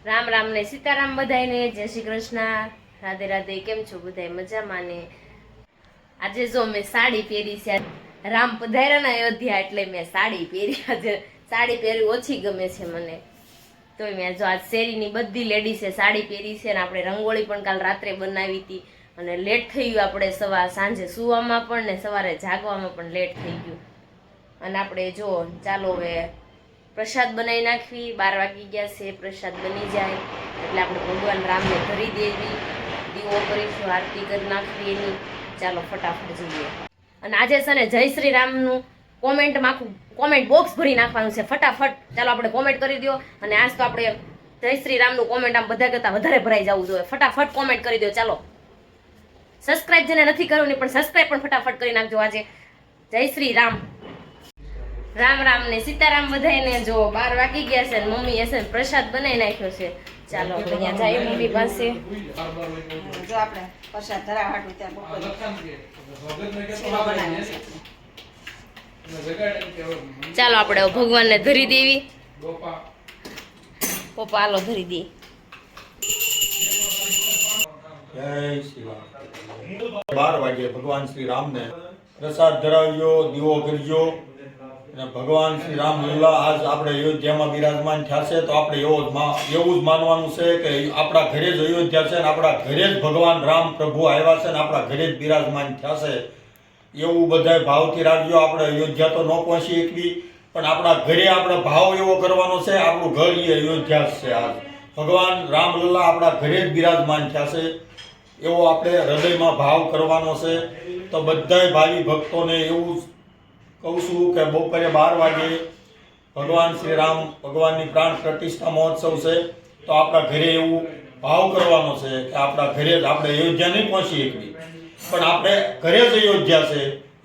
રામ રામ ને સીતારામ બધાને, જય શ્રી કૃષ્ણ, રાધે રાધે. કેમ છો બધાય? મજામાં ને? આજે જો મેં સાડી પહેરી છે. રામ પધાર્યા ને અયોધ્યા એટલે મેં સાડી પહેરી. આજે સાડી પહેરી ઓછી ગમે છે મને, તો મેં જો આજ શેરીની બધી લેડીઝે સાડી પહેરી છે. ને આપણે રંગોળી પણ કાલ રાત્રે બનાવી હતી અને લેટ થઈ ગયું. આપણે સાંજે સુવામાં પણ ને સવારે જાગવામાં પણ લેટ થઈ ગયું. અને આપણે જો ચાલો હવે પ્રસાદ બનાવી નાખવી. 12 વાગી ગયા છે, પ્રસાદ બની જાય એટલે આપણે ભગવાન રામને ધરી દેવી, દીવો કરીશું, આરતી કરી નાખવી એની. ચાલો ફટાફટ જઈએ. અને આજે છે ને જય શ્રી રામનું કોમેન્ટમાં આખું કોમેન્ટ બોક્સ ભરી નાખવાનું છે ફટાફટ. ચાલો આપણે કોમેન્ટ કરી દો. અને આજ તો આપણે જય શ્રી રામનું કોમેન્ટ આમ બધા કરતા વધારે ભરાઈ જવું જોઈએ. ફટાફટ કોમેન્ટ કરી દો. ચાલો સબસ્ક્રાઇબ જેને નથી કર્યું ને પણ સબસ્ક્રાઇબ પણ ફટાફટ કરી નાખજો. આજે જય શ્રી રામ. રામ રામ ને સીતારામ બધાને. જો 12 વાગી ગયા છે ને મમ્મી હશે ને પ્રસાદ બનાવી નાખ્યો છે. ચાલો આપણે ત્યાં જઈએ મમ્મી પાસે. જો આપણે પ્રસાદ ધરાવાટું ત્યાં ચાલો આપણે ભગવાનને ધરી દેવી. પપ્પા હાલો ધરી દે. જય શ્રી રામ. 12 વાગે ભગવાન શ્રી રામને પ્રસાદ ધરાવજો, દીવો કરજો. અને ભગવાન શ્રી રામ લીલા આજ આપણે અયોધ્યામાં બિરાજમાન થયા છે, તો આપણે એવું જ માનવાનું છે કે આપણા ઘરે જ અયોધ્યા છે ને આપણા ઘરે જ ભગવાન રામ પ્રભુ આવ્યા છે ને આપણા ઘરે જ બિરાજમાન થયા છે. એવું બધાય ભાવથી રાખજો. આપણે અયોધ્યા તો ન પહોંચી શકવી, પણ આપણા ઘરે આપણે ભાવ એવો કરવાનો છે. આપણું ઘર એ અયોધ્યા છે. આજ ભગવાન રામલલ્લા આપણા ઘરે જ બિરાજમાન થયા છે, એવો આપણે હૃદયમાં ભાવ કરવાનો છે. તો બધાય ભાવિ ભક્તોને એવું કહું છું કે બપોરે 12 વાગે ભગવાન શ્રી રામ ભગવાનની પ્રાણ પ્રતિષ્ઠા મહોત્સવ છે, તો આપણા ઘરે એવું ભાવ કરવાનો છે કે આપણા ઘરે જ આપણે અયોધ્યા નહીં પહોંચી શકવી, પણ આપણે ઘરે જ અયોધ્યા છે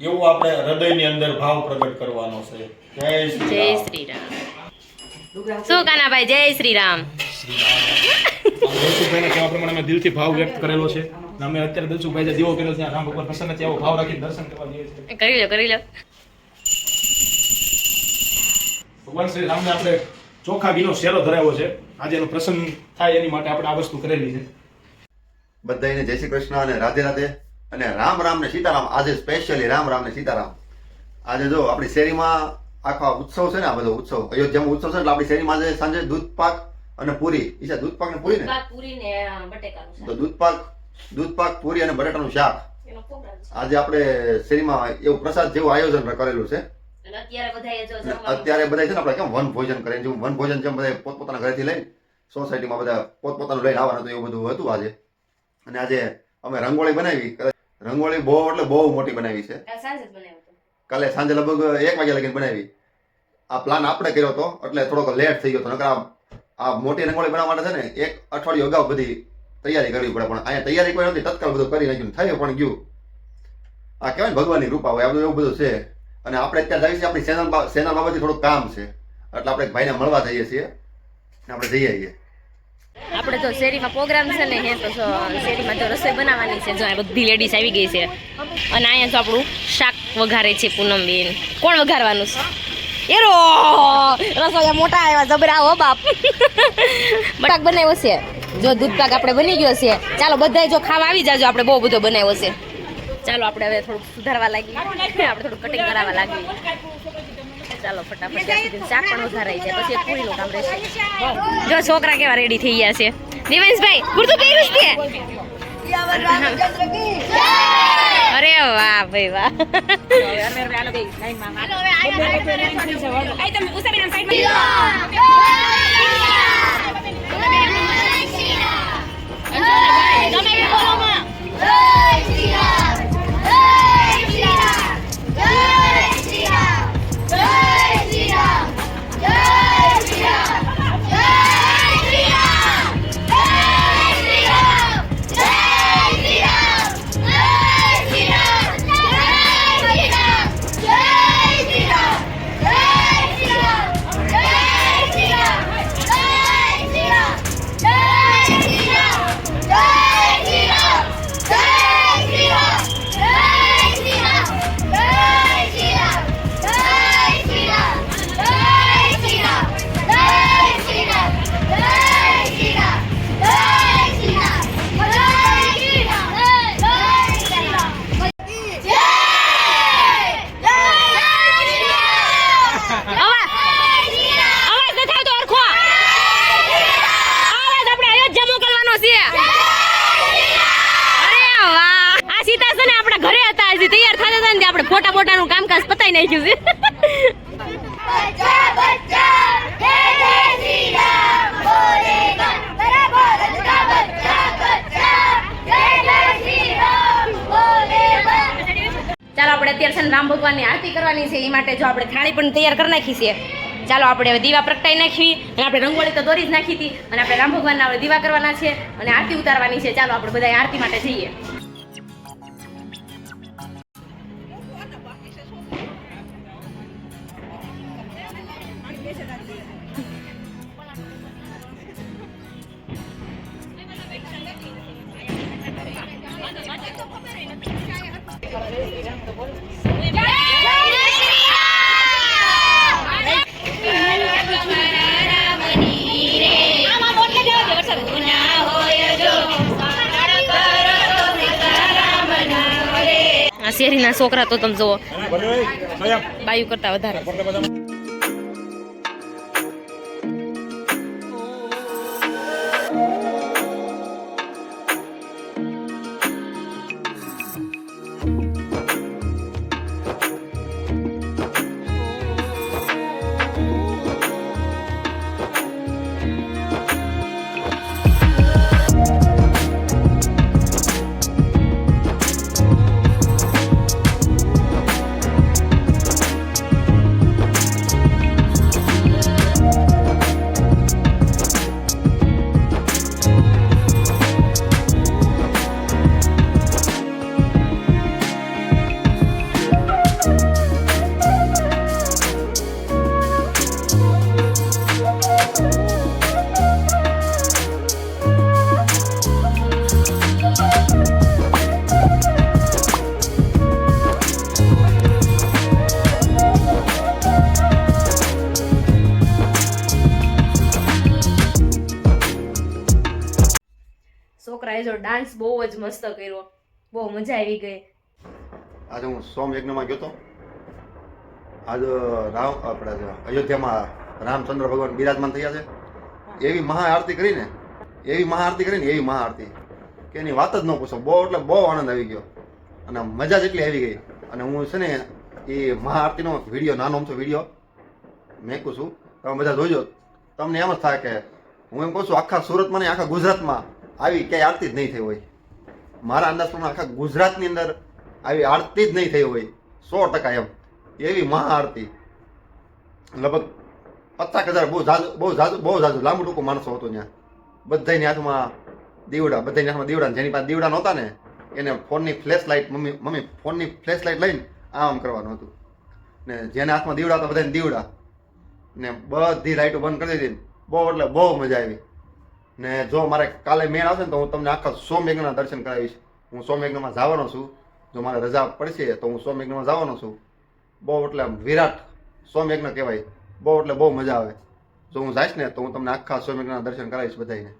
એવું આપણે હૃદયની અંદર ભાવ પ્રગટ કરવાનો છે. જય શ્રી રામ. શું કાનાભાઈ? જય શ્રી રામ. દિલસુખભાઈને કહેવા પ્રમાણે અમે દિલથી ભાવ વ્યક્ત કરેલો છે. અમે અત્યારે દિલસુખભાઈ જે દીવો કર્યો છે, રામ ભગવાન પ્રસન્ન છે એવો ભાવ રાખીને દર્શન કરવા જઈએ છીએ. કરી લો. ભગવાન શ્રી રામને આપણે ચોખા ઘીનો શેરો ધરાવ્યો છે. આજે એનો પ્રસન્ન થાય એની માટે આપણે આ વસ્તુ કરેલી છે. બધાને જય શ્રી કૃષ્ણ અને રાધે રાધે અને રામ રામ ને સીતારામ. આજે સ્પેશિયલી રામ રામ ને સીતારામ. આજે જો આપણી શેરીમાં આખો ઉત્સવ છે ને, આ બધો ઉત્સવ અયોધ્યામાં ઉત્સવ છે, એટલે આપણી શેરીમાં આજે સાંજે દૂધ પાક અને પૂરી. ઈચ્છા દૂધ પાક ને પૂરી ને તો દૂધ પાક પૂરી અને બટાટાનું શાક. આજે આપણે શેરીમાં એવું પ્રસાદ જેવું આયોજન કરેલું છે. અત્યારે બધા છે ને આપણે કેમ વન ભોજન કરે, જેવું વન ભોજન જેમ બધા પોતપોતાના ઘરેથી લઈને સોસાયટીમાં બધા પોતપોતાનું લઈને આવવાનું હતું, એવું બધું હતું આજે. અને આજે અમે રંગોળી બનાવી. રંગોળી બહુ એટલે બહુ મોટી બનાવી છે. કાલે સાંજે લગભગ 1 વાગ્યા લગીને બનાવી. આ પ્લાન આપણે કર્યો હતો એટલે થોડોક લેટ થઈ ગયો હતો. નકર આ મોટી રંગોળી બનાવવા માટે છે ને 1 અઠવાડિયું અગાઉ બધી તૈયારી કરવી પડે, પણ અહીંયા તૈયારી કોઈ નથી, તત્કાળ બધું કરી નાખ્યું, થયું પણ ગયું. આ કહેવાય ને ભગવાનની કૃપા હોય, આ બધું એવું બધું છે. અને આપણે અત્યારે જઈએ છીએ આપણી ચેનલ બાબતે થોડુંક કામ છે, એટલે આપણે ભાઈને મળવા જઈએ છીએ. આપણે જઈએ છીએ. આપણે તો શેરીમાં પ્રોગ્રામ છે ને, હે તો શેરીમાં જો રસોઈ બનાવવાની છે. જો આ બધી લેડીઝ આવી ગઈ છે અને અહીંયા તો આપણું શાક વઘારે છે પૂનમબેન. કોણ વઘારવાનું છે? એરો રસોઈયા મોટા આવ્યા જબરા હો બાપ. બટાક બનાવ્યો છે. જો દૂધ પાક આપણે બની ગયો છે. ચાલો બધાય જો ખાવા આવી જાજો. આપણે બહુ બધો બનાવ્યો છે. ચાલો આપણે હવે થોડુંક સુધારવા લાગીએ, આપણે થોડુંક કટિંગ કરાવવા લાગીએ. ચાલો ફટાફટ શાક પણ વઘારાઈ જાય, પછી એક પૂરીનું કામ રહેશે. જો છોકરા કેવા રેડી થઈ ગયા છે. દિવેશભાઈ કુર્તું પહેર્યું છે? અરે વાહ ભાઈ વાહ. મોઢાનું કામકાજ પતાઈ નાખ્યું છે ચાલો આપણે અત્યારે છે ને રામ ભગવાનની આરતી કરવાની છે એ માટે જો આપણે થાળી પણ તૈયાર કરી નાખી છે ચાલો આપણે હવે દીવા પ્રગટાઈ નાખવી અને આપણે રંગોળી તો દોરી જ નાખી હતી અને આપણે રામ ભગવાનના હવે દીવા કરવાના છે અને આરતી ઉતારવાની છે ચાલો આપણે બધા આરતી માટે જઈએ આ શેરીના છોકરા તો તમે જુઓ બાયુ કરતા વધારે છોકરાએ જો ડાન્સ બહુ જ મસ્ત કર્યો બહુ મજા આવી ગઈ આજે હું સોમ યજ્ઞમાં ગયો તો આજે અયોધ્યામાં રામચંદ્ર ભગવાન બિરાજમાન થયા છે એવી મહાઆરતી કરીને એવી મહાઆરતી કે એની વાત જ ન પૂછો બહુ એટલે બહુ આનંદ આવી ગયો અને મજા જ એટલી આવી ગઈ અને હું છે ને એ મહાઆરતીનો વિડીયો નાનો અમથો વિડીયો મેકું છું તમે બધા જોજો તમને એમ જ થાય કે હું એમ કહું છું આખા સુરતમાં ને આખા ગુજરાતમાં આવી ક્યાંય આરતી જ નહીં થઈ હોય મારા અંદાજ પ્રમાણે આખા ગુજરાતની અંદર આવી આરતી જ નહીં થઈ હોય 100% એમ એવી મહાઆરતી લગભગ 50,000 બહુ જાજુ લાંબુ ટૂંકું માણસો હતું ત્યાં બધાની હાથમાં દીવડા જેની પાસે દીવડા નહોતા ને એને ફોનની ફ્લેશ લાઇટ મમ્મી ફોનની ફ્લેશ લાઇટ લઈને આમ કરવાનું હતું ને જેને હાથમાં દીવડા હતા બધાને દીવડા ને બધી લાઇટો બંધ કરી દીધી બહુ એટલે બહુ મજા આવી ને જો મારે કાલે મેળ આવશે ને તો હું તમને આખા સોમયજ્ઞના દર્શન કરાવીશ હું સોમયજ્ઞમાં જવાનો છું જો મારે રજા પડશે તો હું સોમયજ્ઞમાં જવાનો છું બહુ એટલે વિરાટ સોમયજ્ઞ કહેવાય બહુ એટલે બહુ મજા આવે જો હું જઈશ ને તો હું તમને આખા સોમયજ્ઞના દર્શન કરાવીશ બધાને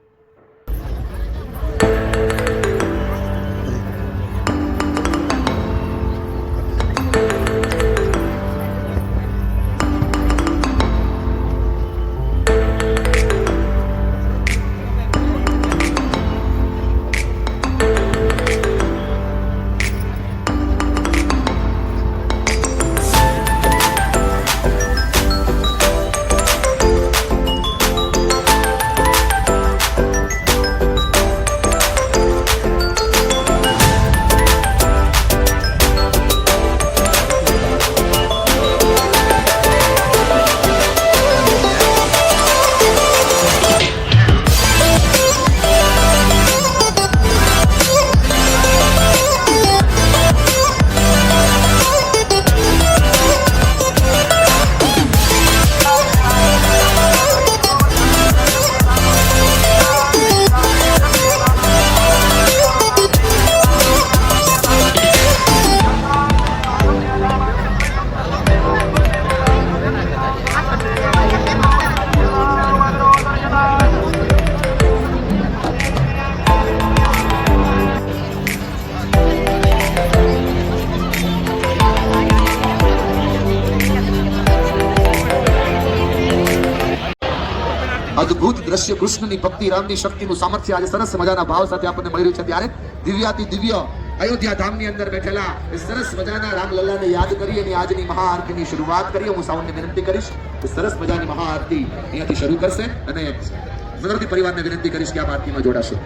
અદ્ભુત દ્રશ્ય કૃષ્ણની ભક્તિ રામની શક્તિનું સામર્થ્ય આજે સરસ મજાના ભાવ સાથે આપણને મળી રહ્યું છે ત્યારે દિવ્યાતિ દિવ્ય અયોધ્યા ધામની અંદર બેઠેલા એ સરસ મજાના રામલલ્લાને યાદ કરી અને આજની મહાઆરતીની શરૂઆત કરીએ. હું સાઉન્ડને વિનંતી કરીશ કે સરસ મજાની મહાઆરતી અહીંયાથી શરૂ કરશે અને મદરતી પરિવારને વિનંતી કરીશ કે આ આરતીમાં જોડાશે.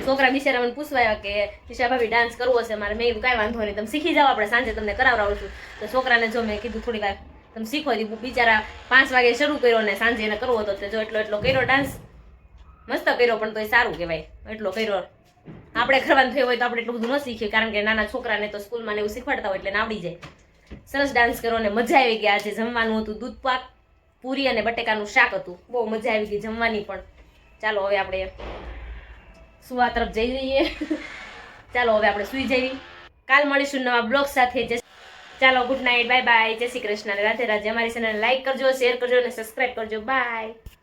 છોકરા બિચારા મને પૂછવા આવ્યા કે ઈશા ભાભી ડાન્સ કરવો છે મારે. મેં કીધું કાંઈ વાંધો નહીં, તમે શીખી જાઓ, આપણે સાંજે તમને કરાવડાવશું. તો છોકરાને જો મેં કીધું થોડી વાર તમે શીખો. બિચારા 5 વાગે શરૂ કર્યો ને સાંજે એને કરવો હતો તે જો એટલો કર્યો ડાન્સ, મસ્ત કર્યો, પણ તો એ સારું કહેવાય એટલો કર્યો. આપણે કરવાનું થયું હોય તો આપણે એટલું બધું ન શીખીએ, કારણ કે નાના છોકરાને તો સ્કૂલમાં એવું શીખવાડતા હોય એટલે એને આવડી જાય. સરસ ડાન્સ કર્યો ને મજા આવી ગઈ. આજે જમવાનું હતું દૂધ પાક, પૂરી અને બટેકાનું શાક હતું. બહુ મજા આવી ગઈ જમવાની પણ. ચાલો હવે આપણે સુવા તરફ જઈ રહીએ. ચાલો હવે આપણે સુઈ જઈએ. કાલ મળીશું નવા બ્લોગ સાથે. ચાલો ગુડ નાઇટ, બાય બાય, જય શ્રી કૃષ્ણ, રાધે રાધે. અમારી ચેનલને લાઈક કરજો, શેર કરજો અને સબસ્ક્રાઈબ કરજો. બાય.